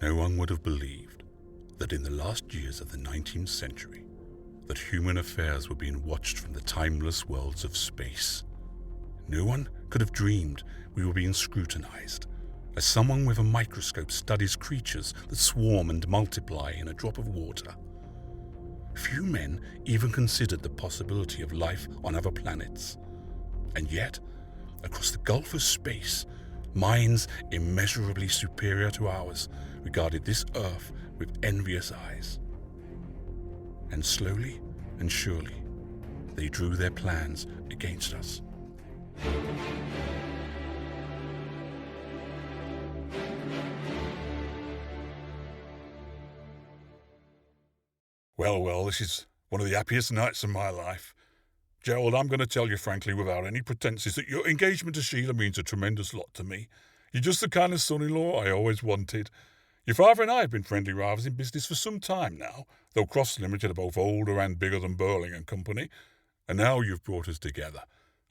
No one would have believed that in the last years of the 19th century, that human affairs were being watched from the timeless worlds of space. No one could have dreamed we were being scrutinized, as someone with a microscope studies creatures that swarm and multiply in a drop of water. Few men even considered the possibility of life on other planets. And yet, across the gulf of space, minds immeasurably superior to ours regarded this Earth with envious eyes. And slowly and surely, they drew their plans against us. Well, this is one of the happiest nights of my life. Gerald, I'm going to tell you frankly, without any pretenses, that your engagement to Sheila means a tremendous lot to me. You're just the kind of son-in-law I always wanted. Your father and I have been friendly rivals in business for some time now, though Crofts Limited are both older and bigger than Burling and Company, and now you've brought us together.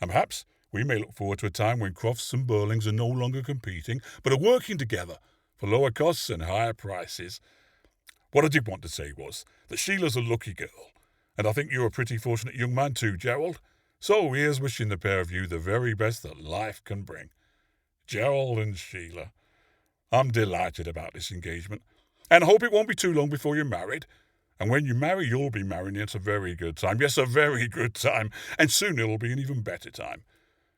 And perhaps we may look forward to a time when Crofts and Burlings are no longer competing, but are working together for lower costs and higher prices. What I did want to say was that Sheila's a lucky girl, and I think you're a pretty fortunate young man too, Gerald. So here's wishing the pair of you the very best that life can bring. Gerald and Sheila, I'm delighted about this engagement, and I hope it won't be too long before you're married. And when you marry, you'll be marrying at a very good time. Yes, a very good time, and soon it'll be an even better time.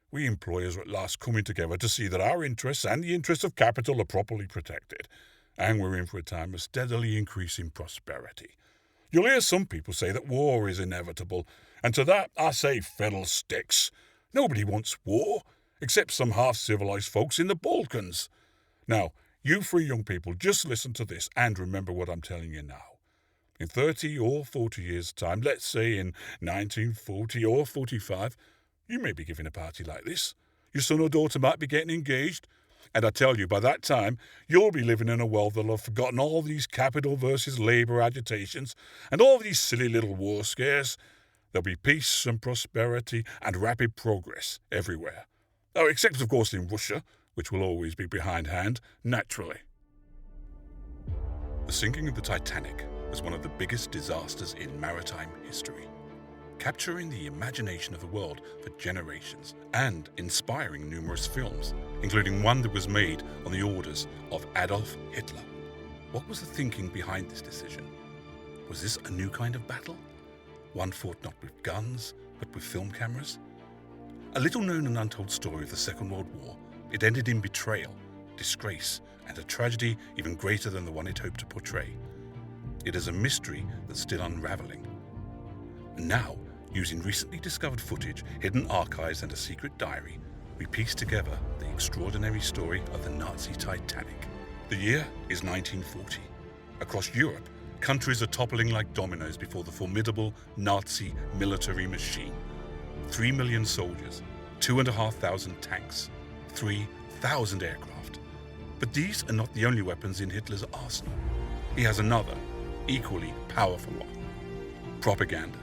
We employers are at last coming together to see that our interests and the interests of capital are properly protected, and we're in for a time of steadily increasing prosperity. You'll hear some people say that war is inevitable, and to that I say fiddlesticks. Nobody wants war, except some half-civilized folks in the Balkans. Now, you three young people, just listen to this and remember what I'm telling you now. In 30 or 40 years' time, let's say in 1940 or 45, you may be giving a party like this. Your son or daughter might be getting engaged, and I tell you, by that time, you'll be living in a world that'll have forgotten all these capital versus labour agitations and all these silly little war scares. There'll be peace and prosperity and rapid progress everywhere. Oh, except, of course, in Russia, which will always be behindhand, naturally. The sinking of the Titanic was one of the biggest disasters in maritime history, capturing the imagination of the world for generations and inspiring numerous films, including one that was made on the orders of Adolf Hitler. What was the thinking behind this decision? Was this a new kind of battle? One fought not with guns, but with film cameras? A little-known and untold story of the Second World War, it ended in betrayal, disgrace, and a tragedy even greater than the one it hoped to portray. It is a mystery that's still unraveling. And now, using recently discovered footage, hidden archives, and a secret diary, we piece together the extraordinary story of the Nazi Titanic. The year is 1940. Across Europe, countries are toppling like dominoes before the formidable Nazi military machine. 3 million soldiers, 2,500 tanks, 3,000 aircraft. But these are not the only weapons in Hitler's arsenal. He has another, equally powerful one: propaganda.